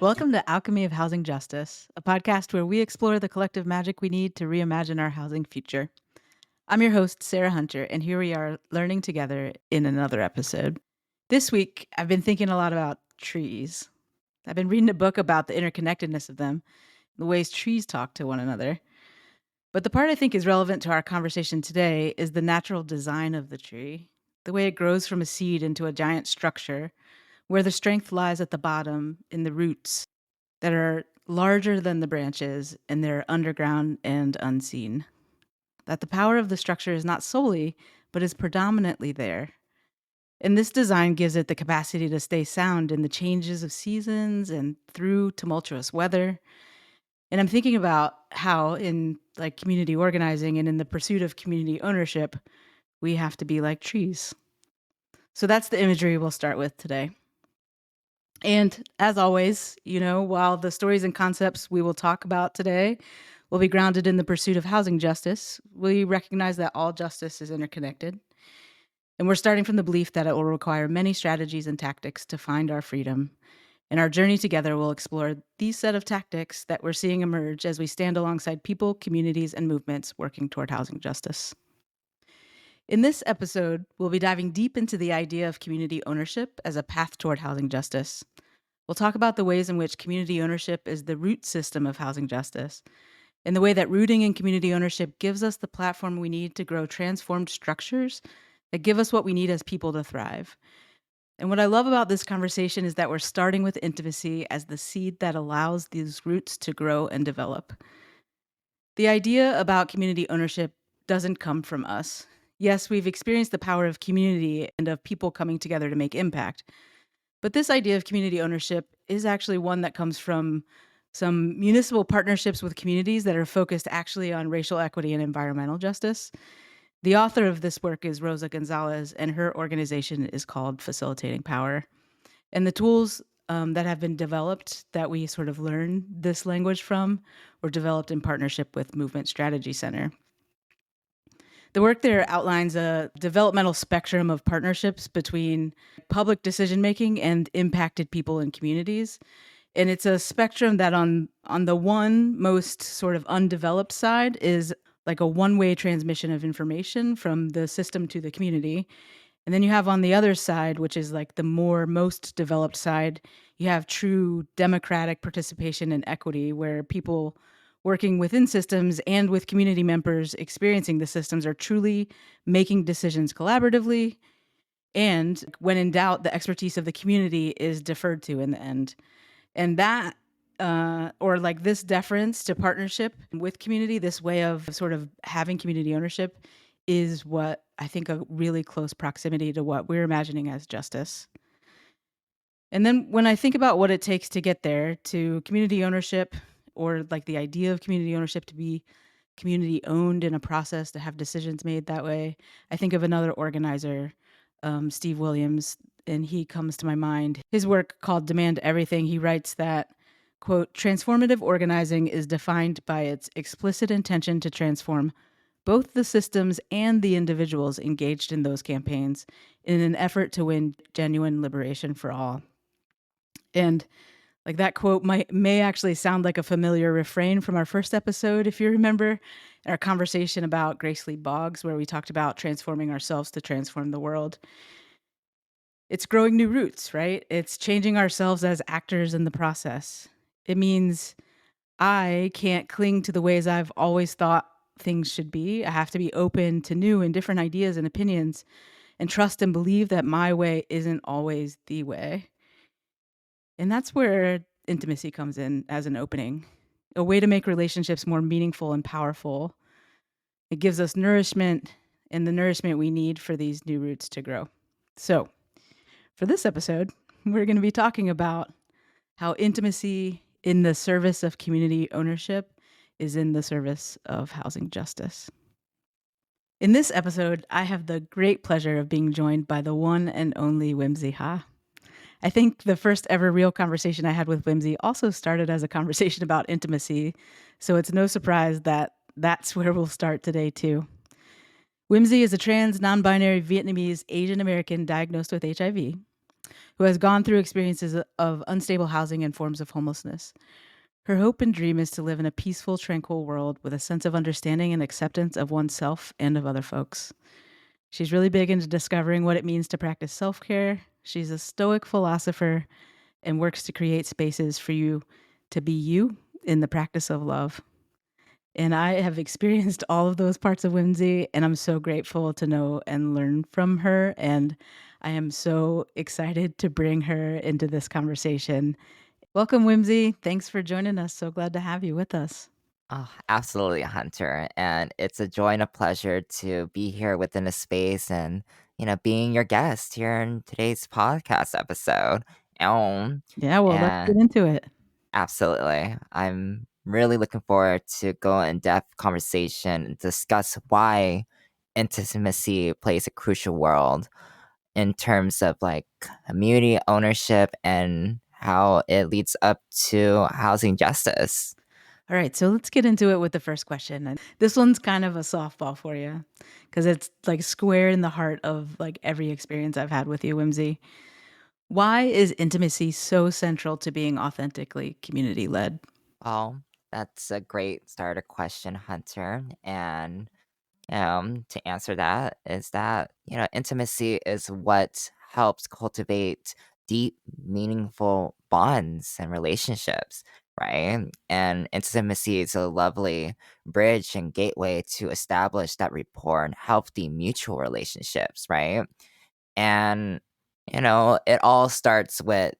Welcome to Alchemy of Housing Justice, a podcast where we explore the collective magic we need to reimagine our housing future. I'm your host, Sarah Hunter, and here we are learning together in another episode. This week, I've been thinking a lot about trees. I've been reading a book about the interconnectedness of them, the ways trees talk to one another. But the part I think is relevant to our conversation today is the natural design of the tree, the way it grows from a seed into a giant structure, where the strength lies at the bottom in the roots that are larger than the branches and they're underground and unseen. That the power of the structure is not solely, but is predominantly there. And this design gives it the capacity to stay sound in the changes of seasons and through tumultuous weather. And I'm thinking about how in like community organizing and in the pursuit of community ownership, we have to be like trees. So that's the imagery we'll start with today. And as always, while the stories and concepts we will talk about today will be grounded in the pursuit of housing justice, we recognize that all justice is interconnected. And we're starting from the belief that it will require many strategies and tactics to find our freedom. And our journey together will explore these set of tactics that we're seeing emerge as we stand alongside people, communities, and movements working toward housing justice. In this episode, we'll be diving deep into the idea of community ownership as a path toward housing justice. We'll talk about the ways in which community ownership is the root system of housing justice, and the way that rooting in community ownership gives us the platform we need to grow transformed structures that give us what we need as people to thrive. And what I love about this conversation is that we're starting with intimacy as the seed that allows these roots to grow and develop. The idea about community ownership doesn't come from us. Yes, we've experienced the power of community and of people coming together to make impact. But this idea of community ownership is actually one that comes from some municipal partnerships with communities that are focused actually on racial equity and environmental justice. The author of this work is Rosa Gonzalez, and her organization is called Facilitating Power. And the tools that have been developed that we sort of learn this language from were developed in partnership with Movement Strategy Center. The work there outlines a developmental spectrum of partnerships between public decision making and impacted people and communities. And it's a spectrum that on the one most sort of undeveloped side is like a one-way transmission of information from the system to the community. And then you have on the other side, which is like the most developed side, you have true democratic participation and equity, where people working within systems and with community members experiencing the systems are truly making decisions collaboratively. And when in doubt, the expertise of the community is deferred to in the end. And that, or like this deference to partnership with community, this way of sort of having community ownership is what I think a really close proximity to what we're imagining as justice. And then when I think about what it takes to get there, to community ownership, or like the idea of community ownership to be community owned in a process to have decisions made that way, I think of another organizer, Steve Williams, and he comes to my mind. His work called Demand Everything, he writes that, quote, transformative organizing is defined by its explicit intention to transform both the systems and the individuals engaged in those campaigns in an effort to win genuine liberation for all. And like that quote may actually sound like a familiar refrain from our first episode, if you remember, our conversation about Grace Lee Boggs, where we talked about transforming ourselves to transform the world. It's growing new roots, right? It's changing ourselves as actors in the process. It means I can't cling to the ways I've always thought things should be. I have to be open to new and different ideas and opinions and trust and believe that my way isn't always the way. And that's where intimacy comes in as an opening, a way to make relationships more meaningful and powerful. It gives us nourishment and the nourishment we need for these new roots to grow. So, for this episode, we're going to be talking about how intimacy in the service of community ownership is in the service of housing justice. In this episode, I have the great pleasure of being joined by the one and only Whimzi Ha. I think the first ever real conversation I had with Whimzi also started as a conversation about intimacy, so it's no surprise that that's where we'll start today too. Whimzi is a trans, non-binary Vietnamese Asian American diagnosed with HIV, who has gone through experiences of unstable housing and forms of homelessness. Her hope and dream is to live in a peaceful, tranquil world with a sense of understanding and acceptance of oneself and of other folks. She's really big into discovering what it means to practice self care. She's a stoic philosopher and works to create spaces for you to be you in the practice of love. And I have experienced all of those parts of Whimsy, and I'm so grateful to know and learn from her. And I am so excited to bring her into this conversation. Welcome, Whimsy. Thanks for joining us. So glad to have you with us. Oh, absolutely, Hunter. And it's a joy and a pleasure to be here within a space and, being your guest here in today's podcast episode. Yeah, well, let's get And into it. absolutely. I'm really looking forward to go in depth conversation and discuss why intimacy plays a crucial role in terms of like community ownership and how it leads up to housing justice. All right, so let's get into it with the first question. And this one's kind of a softball for you because it's like square in the heart of like every experience I've had with you, Whimsy. Why is intimacy so central to being authentically community led? Well, that's a great starter question, Hunter. And to answer that is that, intimacy is what helps cultivate deep, meaningful bonds and relationships, right? And intimacy is a lovely bridge and gateway to establish that rapport and healthy mutual relationships, right? And, it all starts with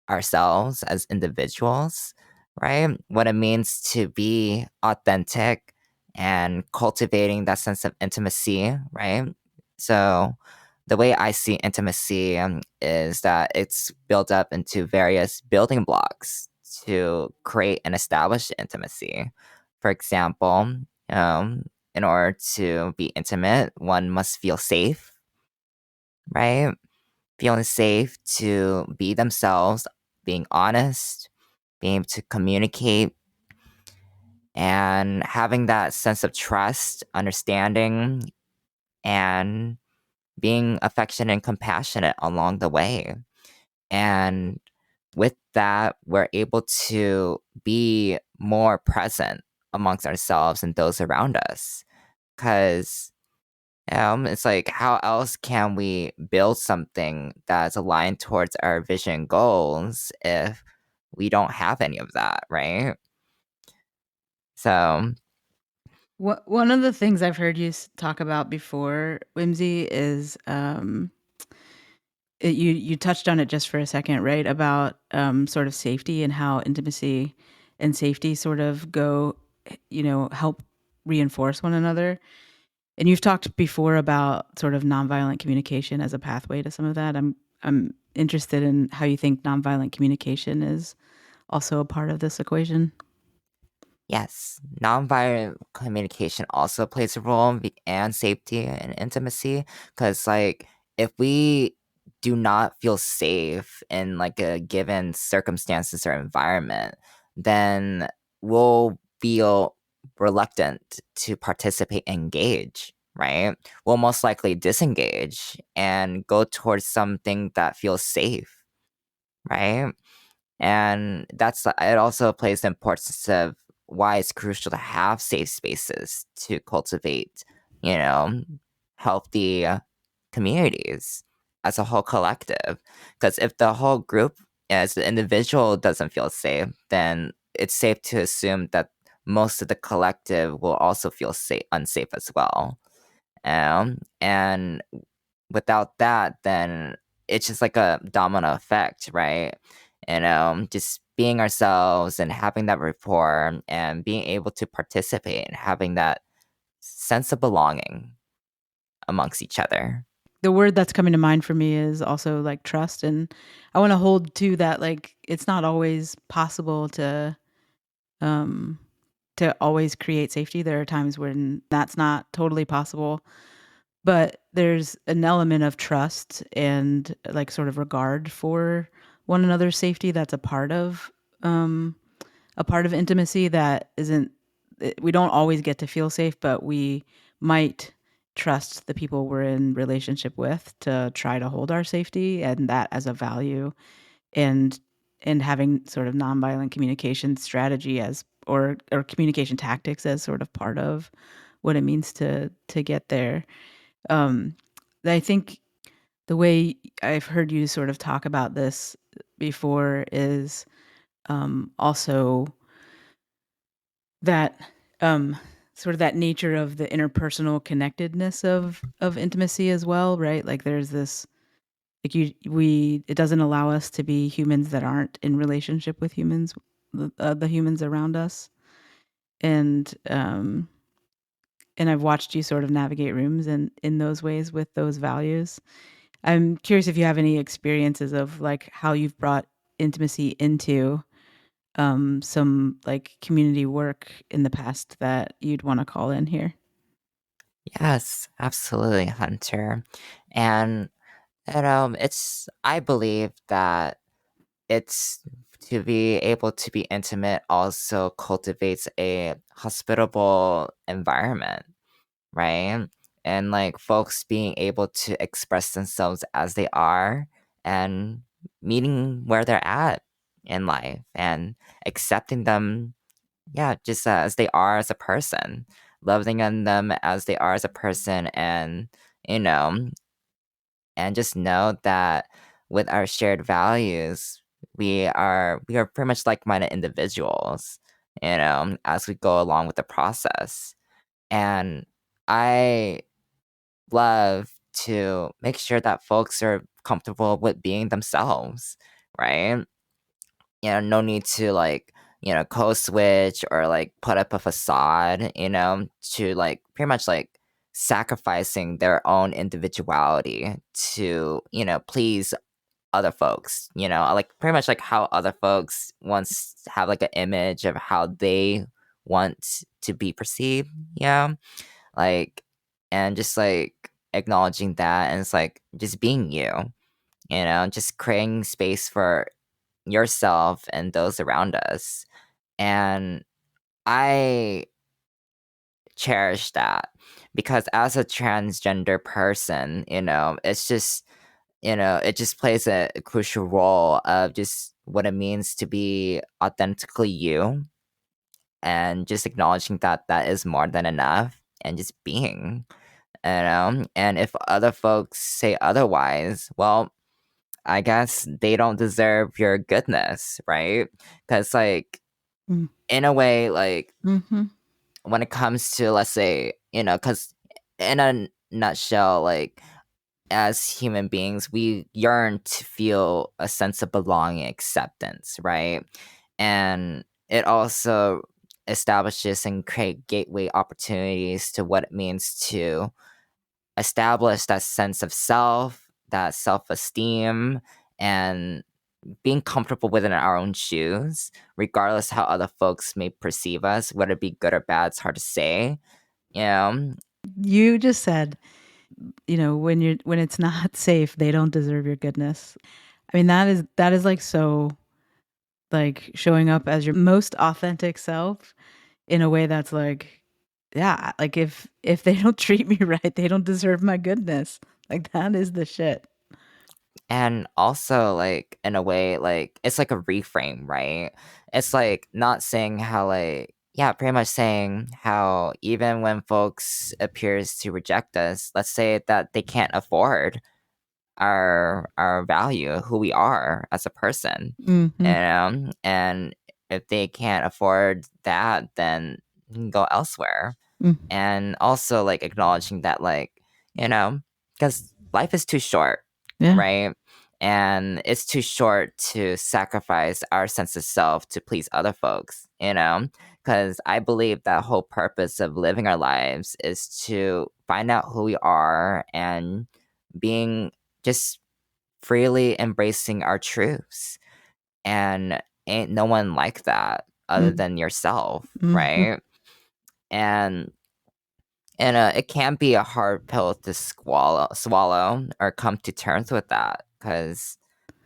ourselves as individuals, right? What it means to be authentic and cultivating that sense of intimacy, right? So, the way I see intimacy is that it's built up into various building blocks to create and establish intimacy. For example, in order to be intimate, one must feel safe, right? Feeling safe to be themselves, being honest, being able to communicate, and having that sense of trust, understanding, and being affectionate and compassionate along the way. And with that, we're able to be more present amongst ourselves and those around us. Because it's like, how else can we build something that's aligned towards our vision goals if we don't have any of that, right? So, One of the things I've heard you talk about before, Whimsy, is you touched on it just for a second, right? About sort of safety and how intimacy and safety sort of go, help reinforce one another. And you've talked before about sort of nonviolent communication as a pathway to some of that. I'm interested in how you think nonviolent communication is also a part of this equation. yes, nonviolent communication also plays a role and safety and intimacy. Because, like, if we do not feel safe in like a given circumstances or environment, then we'll feel reluctant to participate, engage, right? We'll most likely disengage and go towards something that feels safe, right? And that's it also plays the importance of why it's crucial to have safe spaces to cultivate, you know, healthy communities as a whole collective. Because if the whole group as the individual doesn't feel safe, then it's safe to assume that most of the collective will also feel unsafe as well. And without that, then it's just like a domino effect, right? Just being ourselves and having that rapport and being able to participate and having that sense of belonging amongst each other. The word that's coming to mind for me is also like trust. And I want to hold to that. Like, it's not always possible um, to always create safety. There are times when that's not totally possible, but there's an element of trust and like sort of regard for one another's safety that's um, a part of intimacy that isn't. We don't always get to feel safe, but we might trust the people we're in relationship with to try to hold our safety and that as a value, and having sort of nonviolent communication strategy as or communication tactics as sort of part of what it means to get there. Um, I think the way I've heard you sort of talk about this before is also that um, sort of that nature of the interpersonal connectedness of intimacy as well, right? Like there's this like we it doesn't allow us to be humans that aren't in relationship with humans, the humans around us, and I've watched you sort of navigate rooms in those ways with those values. I'm curious if you have any experiences of like how you've brought intimacy into some like community work in the past that you'd want to call in here. Yes, absolutely, Hunter. And it's I believe that it's to be able to be intimate also cultivates a hospitable environment, right? And like folks being able to express themselves as they are and meeting where they're at in life and accepting them, yeah, just as they are as a person, loving on them as they are as a person, and you know, and just know that with our shared values, we are pretty much like-minded individuals, as we go along with the process. And I love to make sure that folks are comfortable with being themselves, right? No need to like, code switch or like put up a facade, to like pretty much like sacrificing their own individuality to, please other folks, like pretty much like how other folks once have like an image of how they want to be perceived, like, and just like acknowledging that, and it's like just being you, just creating space for yourself and those around us. And I cherish that because as a transgender person, it's just, it just plays a crucial role of just what it means to be authentically you, and just acknowledging that that is more than enough, and just being, and if other folks say otherwise, well, I guess they don't deserve your goodness, right? Because like Mm. in a way, like Mm-hmm. when it comes to, let's say, because in a nutshell, like as human beings, we yearn to feel a sense of belonging, acceptance, right? And it also establishes and create gateway opportunities to what it means to establish that sense of self, that self-esteem, and being comfortable within our own shoes, regardless how other folks may perceive us, whether it be good or bad, it's hard to say. You know, You just said, when it's not safe, they don't deserve your goodness. I mean, that is like so like showing up as your most authentic self in a way that's like, yeah, like if they don't treat me right, they don't deserve my goodness. Like that is the shit. and also like in a way, like it's like a reframe, right? It's like not saying how like, yeah, pretty much saying how even when folks appears to reject us, let's say that they can't afford our value, who we are as a person, Mhm. and if they can't afford that, then you can go elsewhere. Mm. And also like acknowledging that, like, because life is too short, Yeah. right? And it's too short to sacrifice our sense of self to please other folks, because I believe that whole purpose of living our lives is to find out who we are and being just freely embracing our truths. And ain't no one like that other Mm. than yourself, Mhm. right? And it can be a hard pill to swallow or come to terms with that, because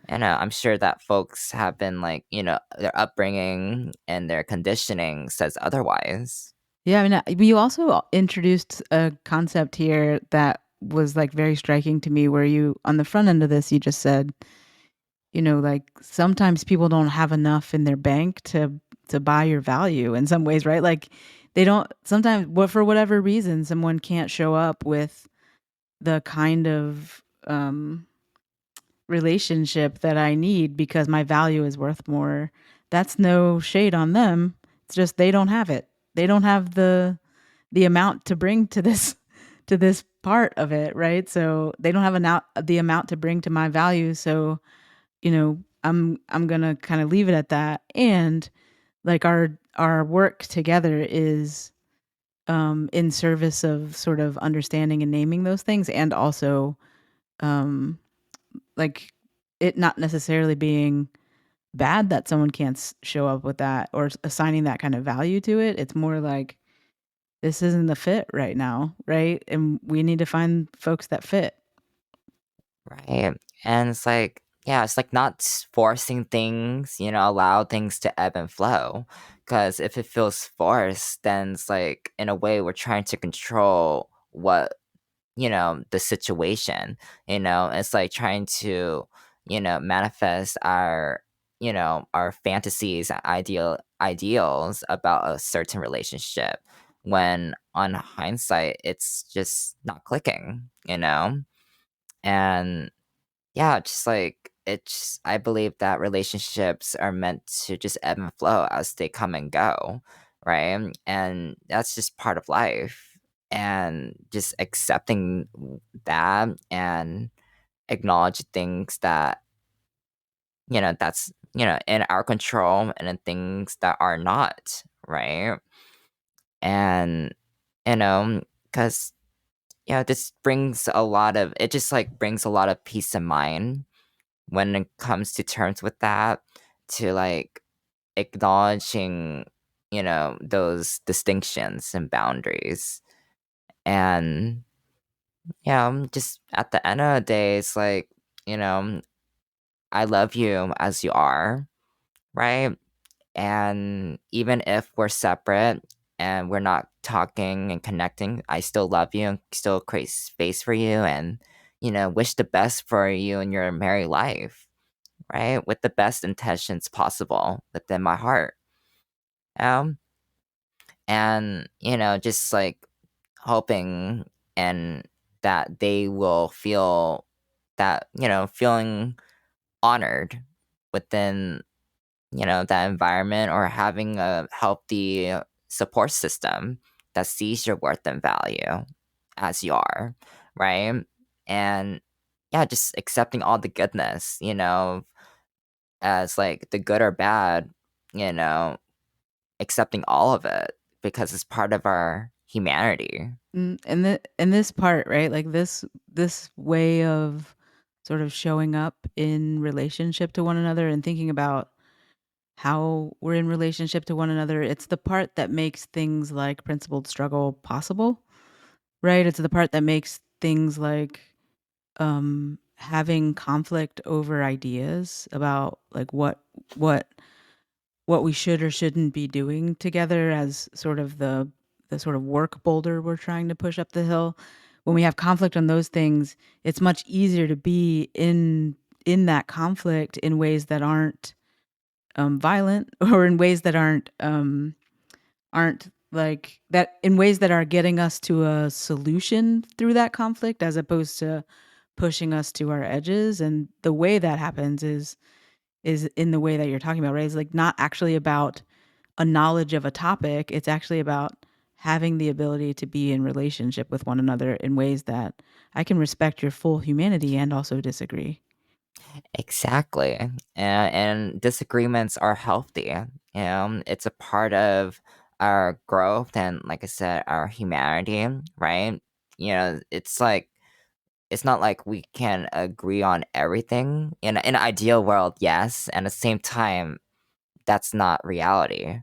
I'm sure that folks have been like, their upbringing and their conditioning says otherwise. Yeah, I mean, we also introduced a concept here that was like very striking to me where you on the front end of this, you just said, like sometimes people don't have enough in their bank to buy your value in some ways, right? Like they don't sometimes what for whatever reason someone can't show up with the kind of relationship that I need because my value is worth more. That's no shade on them. It's just they don't have it. They don't have the amount to bring to this to this part of it, right? So they don't have the amount to bring to my value. So, I'm gonna kind of leave it at that. And like our work together is in service of sort of understanding and naming those things and also um like it not necessarily being bad that someone can't show up with that or assigning that kind of value to it. It's more like this isn't the fit right now, right? And we need to find folks that fit. Right. And it's like, yeah, it's like not forcing things, allow things to ebb and flow. Because if it feels forced, then it's like, in a way, we're trying to control the situation. It's like trying to, manifest our fantasies, ideals about a certain relationship when on hindsight, it's just not clicking. And yeah, just like it's I believe that relationships are meant to just ebb and flow as they come and go, right? And that's just part of life. And just accepting that and acknowledge things that, that's, in our control and then things that are not, right? And, because, this brings a lot of, it just like brings a lot of peace of mind when it comes to terms with that, to like acknowledging those distinctions and boundaries. And yeah, just at the end of the day, it's like, you know I love you as you are, right? And even if we're separate and we're not talking and connecting, I still love you and still create space for you, and wish the best for you in your married life, right? With the best intentions possible within my heart. Um, and just like hoping and that they will feel that, feeling honored within, that environment, or having a healthy support system that sees your worth and value as you are, right? And yeah, just accepting all the goodness, as like the good or bad, you know, accepting all of it because it's part of our humanity. And this part, right? Like this way of sort of showing up in relationship to one another and thinking about how we're in relationship to one another. It's the part that makes things like principled struggle possible, right? It's the part that makes things like having conflict over ideas about like what what we should or shouldn't be doing together as sort of the sort of work boulder we're trying to push up the hill. When we have conflict on those things, it's much easier to be in that conflict in ways that aren't violent or in ways that aren't like that in ways that are getting us to a solution through that conflict as opposed to pushing us to our edges. And the way that happens is in the way that you're talking about, right? It's like not actually about a knowledge of a topic. It's actually about having the ability to be in relationship with one another in ways that I can respect your full humanity and also disagree. Exactly. And disagreements are healthy. It's a part of our growth and, like I said, our humanity, right? It's not like we can agree on everything. In an ideal world, yes. And at the same time, that's not reality.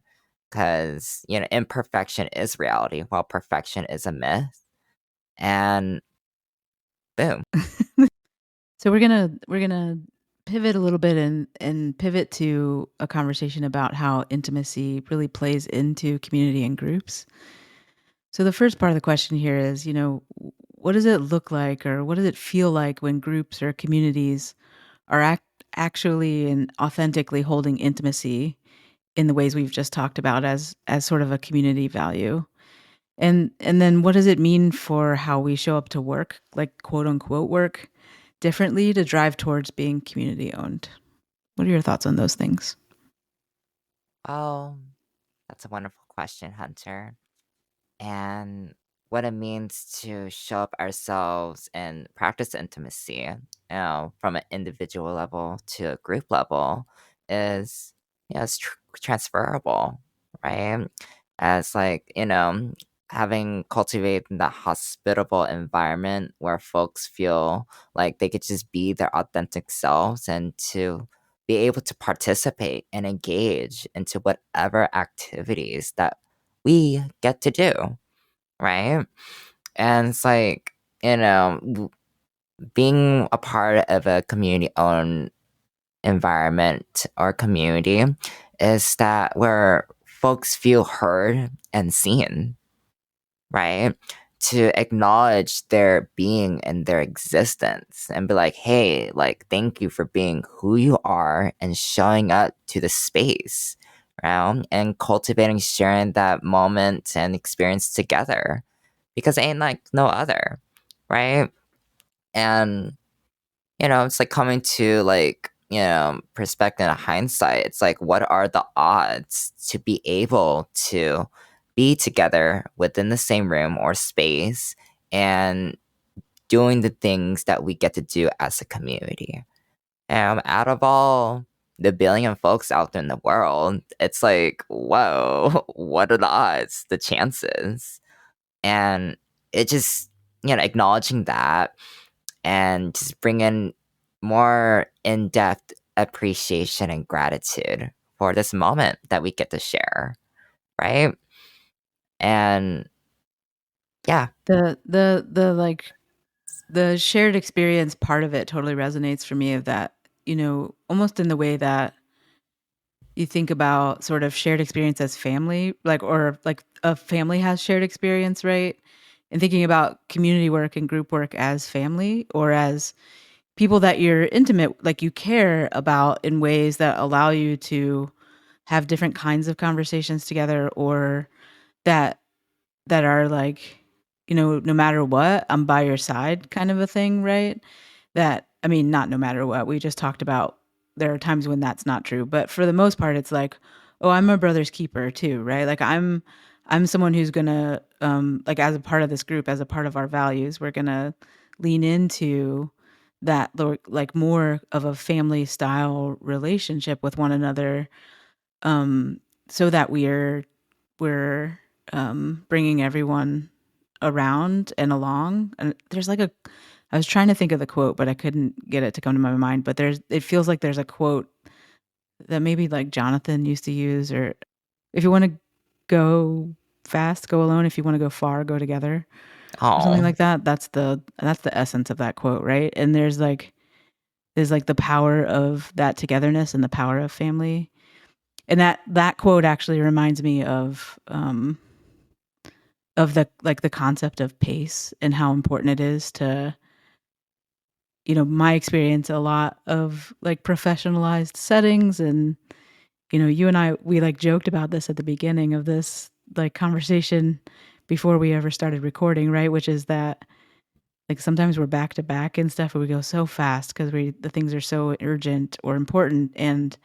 Because, imperfection is reality, while perfection is a myth. And boom. So we're gonna pivot a little bit and pivot to a conversation about how intimacy really plays into community and groups. So the first part of the question here is, what does it look like or what does it feel like when groups or communities are actually and authentically holding intimacy in the ways we've just talked about as sort of a community value? And then what does it mean for how we show up to work, like quote unquote work, differently to drive towards being community owned? What are your thoughts on those things? Oh, that's a wonderful question, Hunter. And what it means to show up ourselves and practice intimacy, from an individual level to a group level is, it's transferable, right? As like, having cultivated that hospitable environment where folks feel like they could just be their authentic selves and to be able to participate and engage into whatever activities that we get to do, right? And it's like, being a part of a community owned environment or community is that where folks feel heard and seen, right? To acknowledge their being and their existence and be like, hey, like, thank you for being who you are and showing up to the space, right? And cultivating, sharing that moment and experience together because ain't like no other, right? And it's like coming to like, perspective and hindsight. It's like, what are the odds to be able to be together within the same room or space and doing the things that we get to do as a community? Out of all the billion folks out there in the world, it's like, whoa, what are the odds, the chances? And it just, acknowledging that and just bring in more in-depth appreciation and gratitude for this moment that we get to share, right? And yeah. The the shared experience part of it totally resonates for me of that, almost in the way that you think about sort of shared experience as family, like or like a family has shared experience, right? And thinking about community work and group work as family or as people that you're intimate, like you care about in ways that allow you to have different kinds of conversations together or that that are like, no matter what, I'm by your side kind of a thing, right? That I mean, not no matter what. We just talked about there are times when that's not true, but for the most part it's like, "Oh, I'm a brother's keeper too," right? Like I'm someone who's going to like as a part of this group, as a part of our values, we're going to lean into that like more of a family style relationship with one another um so that we're bringing everyone around and along. And there's like a I was trying to think of the quote, but I couldn't get it to come to my mind, but it feels like there's a quote that maybe like Jonathan used to use, or if you want to go fast, go alone. If you want to go far, go together, or something Oh, like that. That's the essence of that quote, right? And there's like the power of that togetherness and the power of family. And that quote actually reminds me of the concept of pace and how important it is to, my experience a lot of like professionalized settings. And you and we like joked about this at the beginning of this like conversation before we ever started recording, right? Which is that like sometimes we're back to back and stuff and we go so fast because the things are so urgent or important, and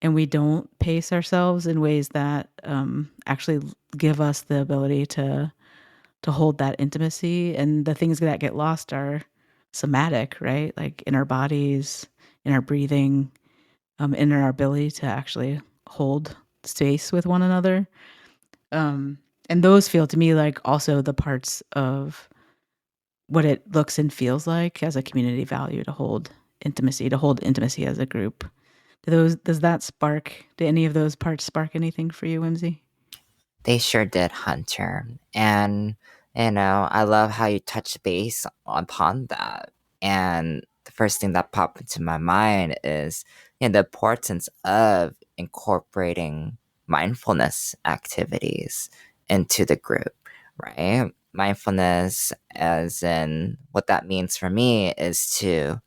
we don't pace ourselves in ways that actually give us the ability to hold that intimacy. And the things that get lost are somatic, right? Like in our bodies, in our breathing, in our ability to actually hold space with one another. Um, and those feel to me like also the parts of what it looks and feels like as a community value to hold intimacy as a group. Do any of those parts spark anything for you, Whimsy? they sure did, Hunter. And, I love how you touch base upon that. And the first thing that popped into my mind is, the importance of incorporating mindfulness activities into the group, right? Mindfulness, as in what that means for me, is to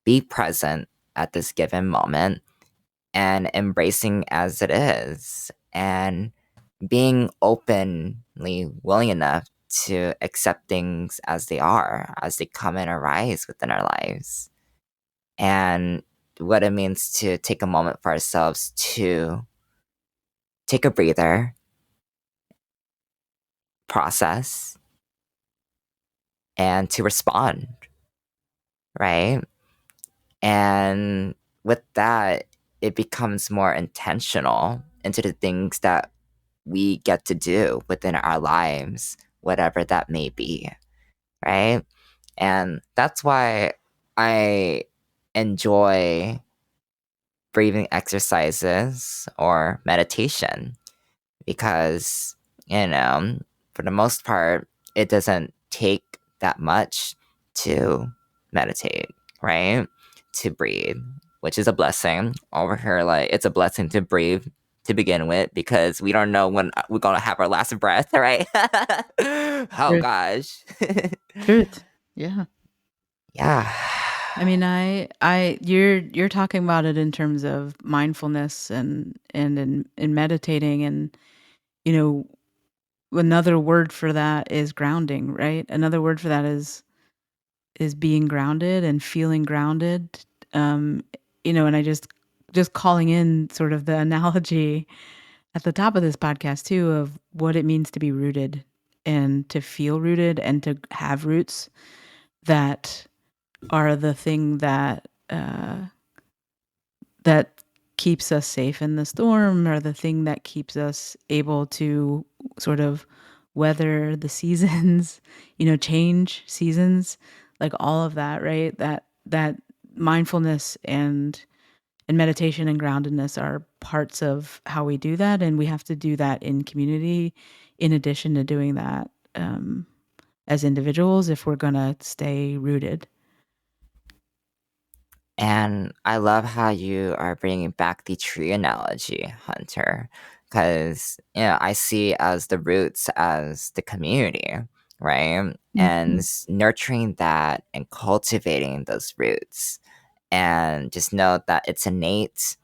be present at this given moment and embracing as it is and being openly willing enough to accept things as they are, as they come and arise within our lives. And what it means to take a moment for ourselves to take a breather, process, and to respond, right? And with that, it becomes more intentional into the things that we get to do within our lives, whatever that may be, right? And that's why I enjoy breathing exercises or meditation because, you know, for the most part, it doesn't take that much to meditate, right? To breathe, which is a blessing. Over here, like, it's a blessing to breathe to begin with because we don't know when we're gonna have our last breath, right? Oh Truth. gosh. Truth. Yeah. Yeah. I mean, you're talking about it in terms of mindfulness and in meditating, and you know, another word for that is grounding, right? Another word for that is being grounded and feeling grounded. Um, and I just calling in sort of the analogy at the top of this podcast too of what it means to be rooted and to feel rooted and to have roots that are the thing that keeps us safe in the storm, or the thing that keeps us able to sort of weather the seasons, change seasons, like all of that, right? That mindfulness and meditation and groundedness are parts of how we do that, and we have to do that in community in addition to doing that as individuals if we're going to stay rooted. And I love how you are bringing back the tree analogy, Hunter, because I see as the roots as the community, right? And Mhm. nurturing that and cultivating those roots, and just know that it's innate,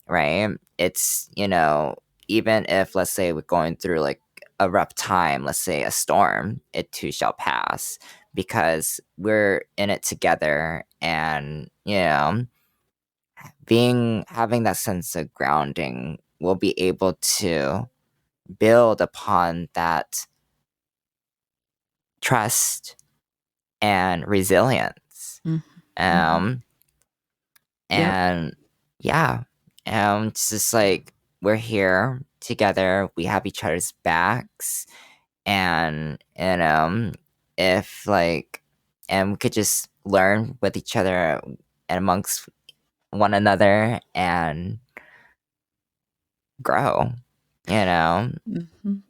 right? It's even if, let's say, we're going through like a rough time, let's say a storm, it too shall pass because we're in it together, and being having that sense of grounding will be able to build upon that trust and resilience. Mhm. Mhm. Um, Yep. and yeah, it's just like we're here together. We have each other's backs, and if like, and we could just learn with each other and amongst one another and grow. You know, Mhm.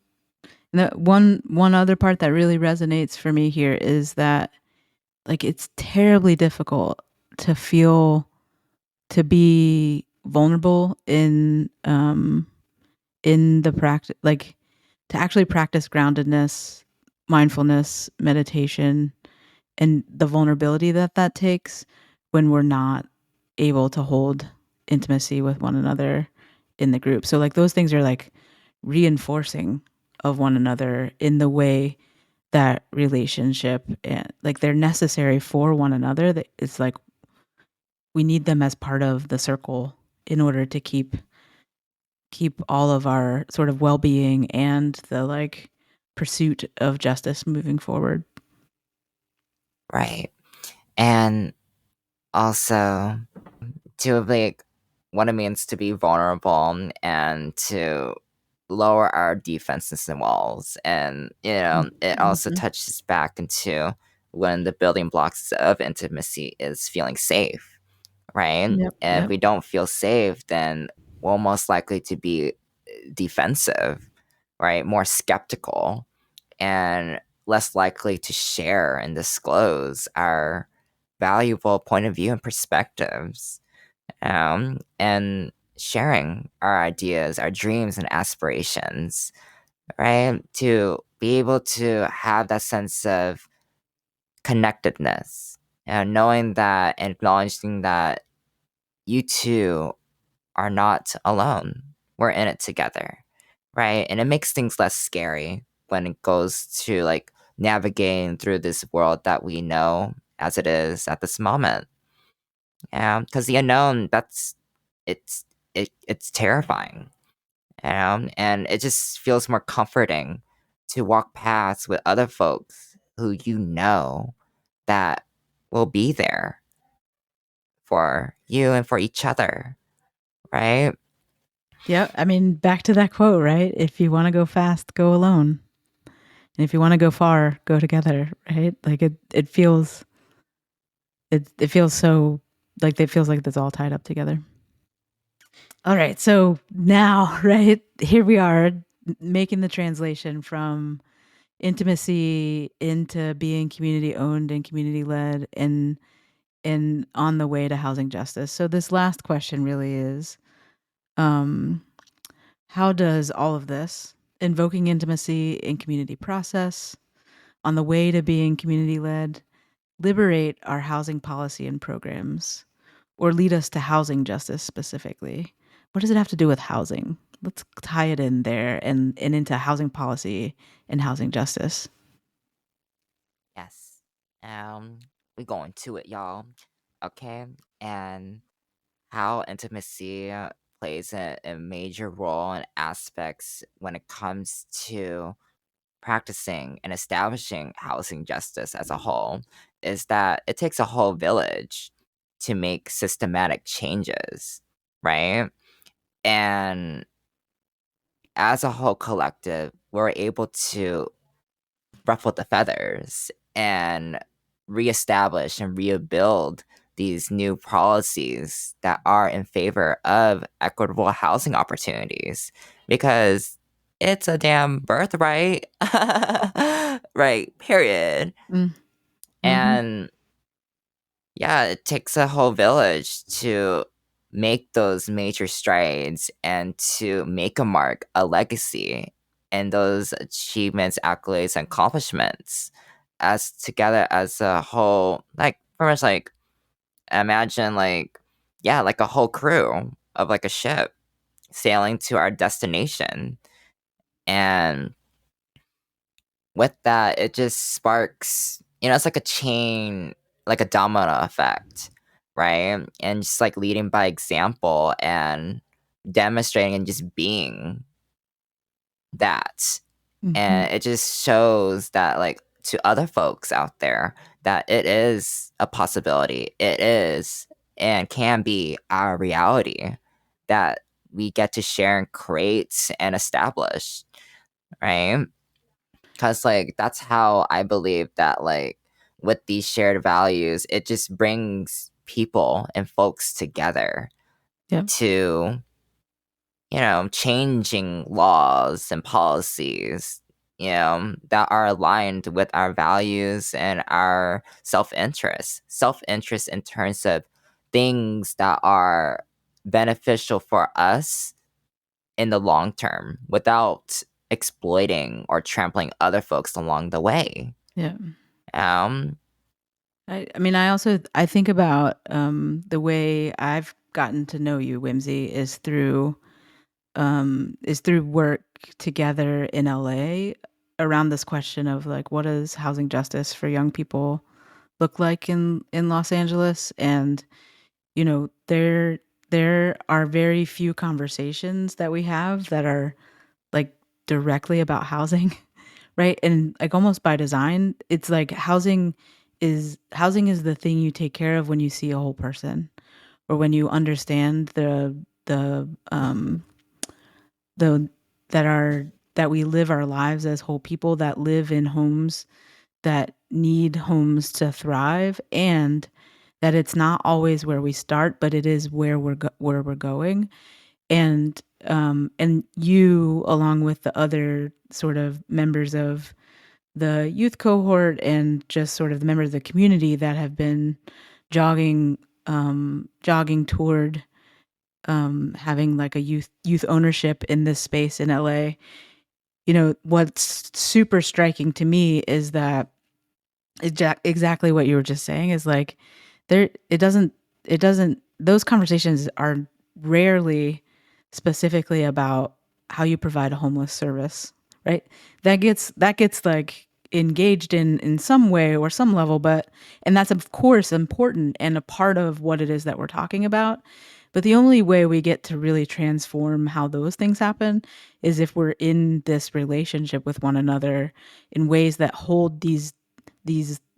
The one other part that really resonates for me here is that, like, it's terribly difficult to feel to be vulnerable in the practice, like, to actually practice groundedness, mindfulness, meditation, and the vulnerability that that takes when we're not able to hold intimacy with one another in the group. So, like, those things are, like, reinforcing of one another in the way that relationship and, like, they're necessary for one another. That it's like we need them as part of the circle in order to keep all of our sort of well-being and the, like, pursuit of justice moving forward. right? And also to like what it means to be vulnerable and to lower our defenses and walls. And it also Mhm. touches back into when the building blocks of intimacy is feeling safe, right? Yep, And if yep. we don't feel safe, then we're most likely to be defensive, right? More skeptical and less likely to share and disclose our valuable point of view and perspectives, and sharing our ideas, our dreams, and aspirations. right? To be able to have that sense of connectedness and knowing that and acknowledging that you too are not alone. We're in it together, right? And it makes things less scary when it goes to like navigating through this world that we know as it is at this moment. Yeah, because the unknown, it's it's terrifying, and it just feels more comforting to walk paths with other folks who you know that will be there for you and for each other, right? Yeah, I mean, back to that quote, right? If you want to go fast, go alone. And if you want to go far, go together, right? Like it feels so like it feels like that's all tied up together. All right. So now, right, here we are making the translation from intimacy into being community owned and community led and on the way to housing justice. So this last question really is um how does all of this invoking intimacy in community process on the way to being community led liberate our housing policy and programs or lead us to housing justice specifically? What does it have to do with housing? Let's tie it in there and into housing policy and housing justice. Yes. Um, we going to it, y'all. Okay. And how intimacy plays a major role in aspects when it comes to practicing and establishing housing justice as a whole is that it takes a whole village to make systematic changes, right? And as a whole collective, we're able to ruffle the feathers and reestablish and rebuild these new policies that are in favor of equitable housing opportunities because it's a damn birthright. Right, period. Mm. Mhm. And yeah, it takes a whole village to make those major strides and to make a mark, a legacy, and those achievements, accolades, and accomplishments as together as a whole, like pretty much like imagine like yeah, like a whole crew of like a ship sailing to our destination. And with that, it just sparks, it's like a chain, like a domino effect, right? And just like leading by example and demonstrating and just being that. Mhm. And it just shows that, like, to other folks out there, that it is a possibility. It is and can be our reality that we get to share and create and establish, right? 'Cause, like, that's how I believe that, like, with these shared values, it just brings people and folks together Yep. to, changing laws and policies, that are aligned with our values and our self-interest. Self-interest in terms of things that are beneficial for us in the long term without exploiting or trampling other folks along the way. Yeah. Um, I mean, I think about the way I've gotten to know you, Whimsy, is through work together in LA around this question of like what does housing justice for young people look like in Los Angeles. And there are very few conversations that we have that are like directly about housing. Right? And like almost by design, it's like housing is the thing you take care of when you see a whole person or when you understand the the that are that we live our lives as whole people that live in homes that need homes to thrive, and that it's not always where we start, but it is where we're going. And you, along with the other sort of members of the youth cohort and just sort of the members of the community that have been jogging jogging toward having like a youth ownership in this space in LA, what's super striking to me is that exactly what you were just saying is like there it doesn't those conversations are rarely specifically about how you provide a homeless service, right? That gets like engaged in some way or some level, but and that's of course important and a part of what it is that we're talking about. But the only way we get to really transform how those things happen is if we're in this relationship with one another in ways that hold these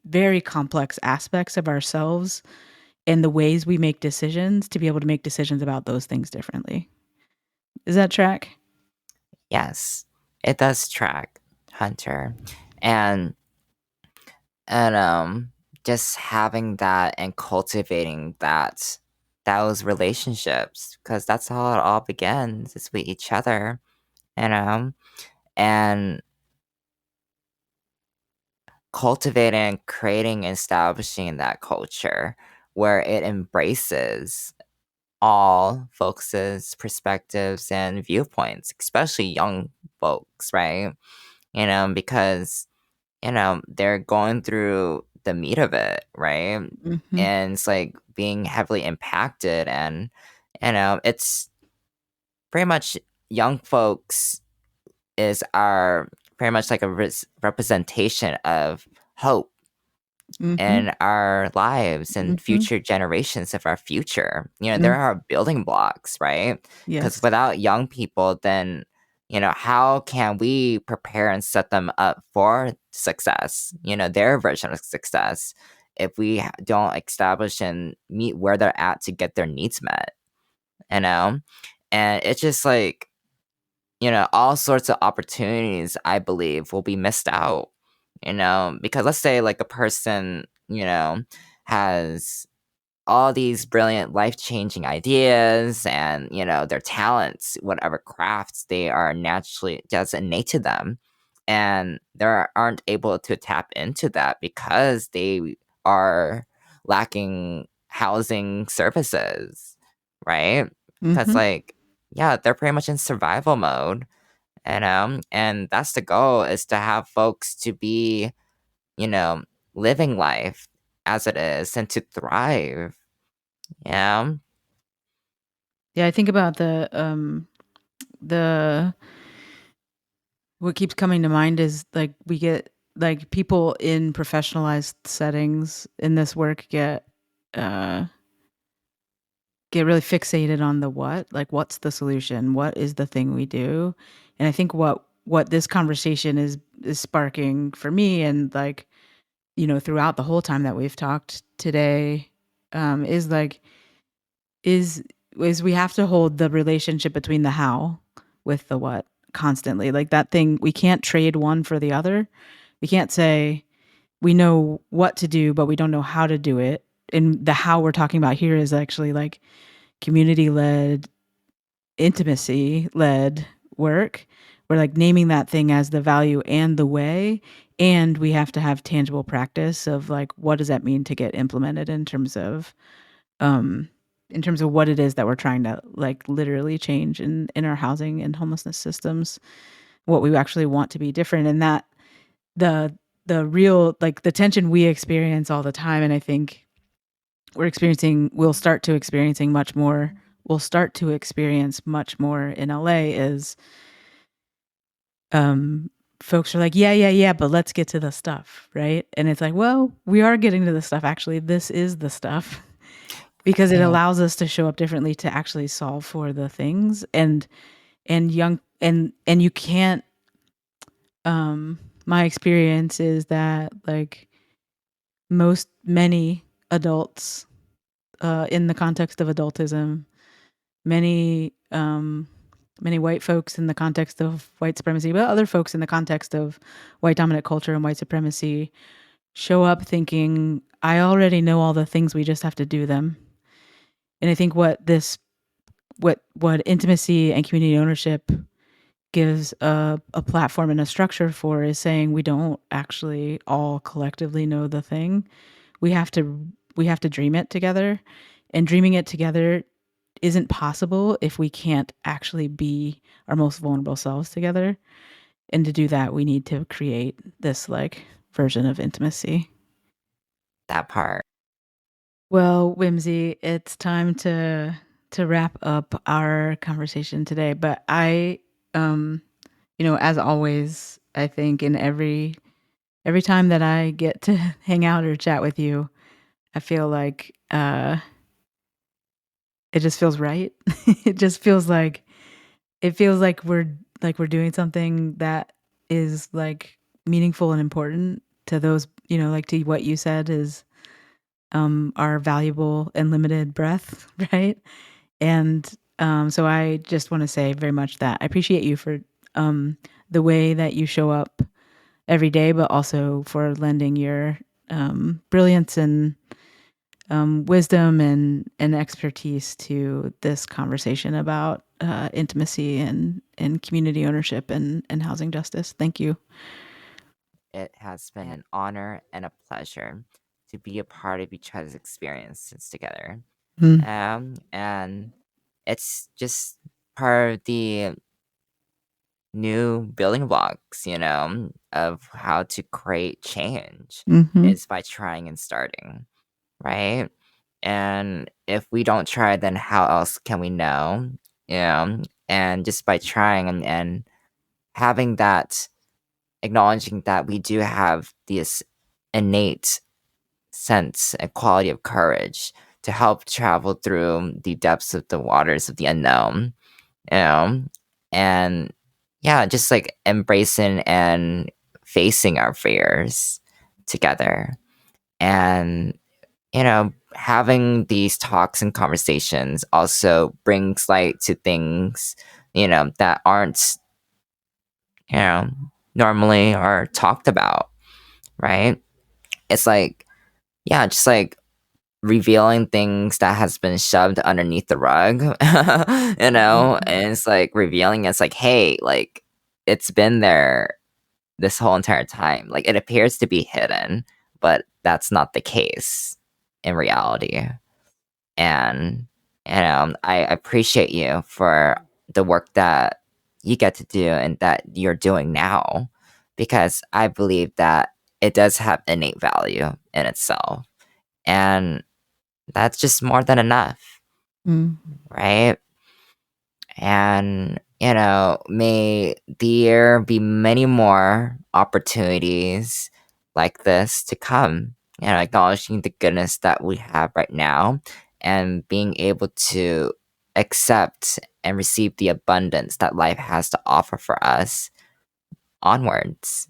very complex aspects of ourselves and the ways we make decisions to be able to make decisions about those things differently. Does that track? Yes, it does track, Hunter. And and just having that and cultivating those relationships, because that's how it all begins, is with each other, you know? And cultivating, creating, and establishing that culture where it embraces all folks' perspectives and viewpoints, especially young folks, right? Because they're going through the meat of it, right? Mhm. And it's like being heavily impacted, and it's pretty much young folks is our pretty much like a representation of hope Mhm. in our lives and Mhm. future generations of our future. There Mm. are building blocks, right? Because Yes. without young people, then, how can we prepare and set them up for success, their version of success, if we don't establish and meet where they're at to get their needs met, you know? And it's just like, all sorts of opportunities, I believe, will be missed out, because let's say like a person, has all these brilliant life-changing ideas and, their talents, whatever crafts they are naturally just innate to them. And they aren't able to tap into that because they are lacking housing services, right? Because Mhm. like, yeah, they're pretty much in survival mode, and that's the goal, is to have folks to be, you know, living life as it is and to thrive. Yeah. Yeah, I think about the what keeps coming to mind is like we get like people in professionalized settings in this work uh get really fixated on the what, like what's the solution? What is the thing we do? And I think what this conversation is sparking for me and like, throughout the whole time that we've talked today, is like is is we have to hold the relationship between the how with the what constantly. Like that thing, we can't trade one for the other. We can't say we know what to do, but we don't know how to do it. And the how we're talking about here is actually like community led, intimacy led work. We're like naming that thing as the value and the way. And we have to have tangible practice of like, what does that mean to get implemented um, in terms of what it is that we're trying to like literally change in our housing and homelessness systems, what we actually want to be different. And that the the real like the tension we experience all the time, and I think we'll start to experience much more in LA is um folks are like, yeah, yeah, yeah, but let's get to the stuff, right? And it's like, well, we are getting to the stuff. Actually, this is the stuff because it Yeah. allows us to show up differently to actually solve for the things. And young and you can't my experience is that like many adults in the context of adultism, many many white folks in the context of white supremacy, but other folks in the context of white dominant culture and white supremacy show up thinking, I already know all the things, we just have to do them. And I think what intimacy and community ownership gives a platform and a structure for is saying we don't actually all collectively know the thing. We have to dream it together, and dreaming it together isn't possible if we can't actually be our most vulnerable selves together. And to do that, we need to create this like version of intimacy. That part. Well, Whimsy, it's time to wrap up our conversation today. But um, as always, I think in every time that I get to hang out or chat with you, I feel like it just feels right. It just feels like we're doing something that is like meaningful and important to those, like to what you said is our valuable and limited breath, right? And so I just want to say very much that I appreciate you for the way that you show up every day, but also for lending your brilliance and wisdom and expertise to this conversation about intimacy and community ownership and housing justice. Thank you. It has been an honor and a pleasure to be a part of each other's experiences together. Mm, And it's just part of the new building blocks, of how to create change mm-hmm. is by trying and starting, right? And if we don't try, then how else can we know? And just by trying and having that, acknowledging that we do have this innate sense and quality of courage to help travel through the depths of the waters of the unknown, you know, and yeah, just like embracing and facing our fears together. And, having these talks and conversations also brings light to things, that aren't, you know, normally are talked about, right? It's like, yeah, just like revealing things that has been shoved underneath the rug, Mm-hmm. and it's like revealing it's like, hey, like it's been there this whole entire time. Like it appears to be hidden, but that's not the case in reality. And I appreciate you for the work that you get to do and that you're doing now, because I believe that it does have innate value in itself. And that's just more than enough, Mm. right? And, may there be many more opportunities like this to come, acknowledging the goodness that we have right now and being able to accept and receive the abundance that life has to offer for us onwards,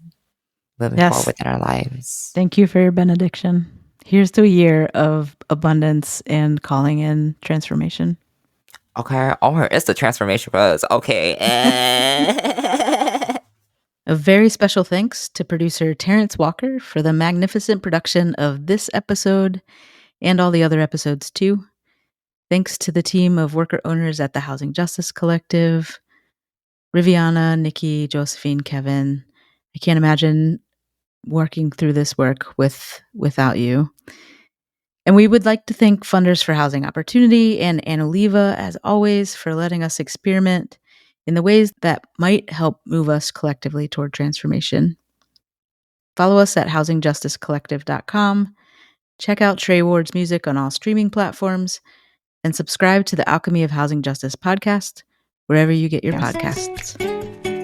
moving forward Yes. within our lives. Thank you for your benediction. Here's to a year of abundance and calling in transformation. Okay, oh, it's the transformation pose. Okay. A very special thanks to producer Terrance Walker for the magnificent production of this episode and all the other episodes too. Thanks to the team of worker owners at the Housing Justice Collective, Rivianna, Niki, Josephine, Kevin. I can't imagine working through this work without you. And we would like to thank funders for housing opportunity and Ann Oliva, as always, for letting us experiment in the ways that might help move us collectively toward transformation. Follow us at housingjusticecollective.com. Check out Tré Ward's music on all streaming platforms and subscribe to the Alchemy of Housing Justice podcast wherever you get your podcasts.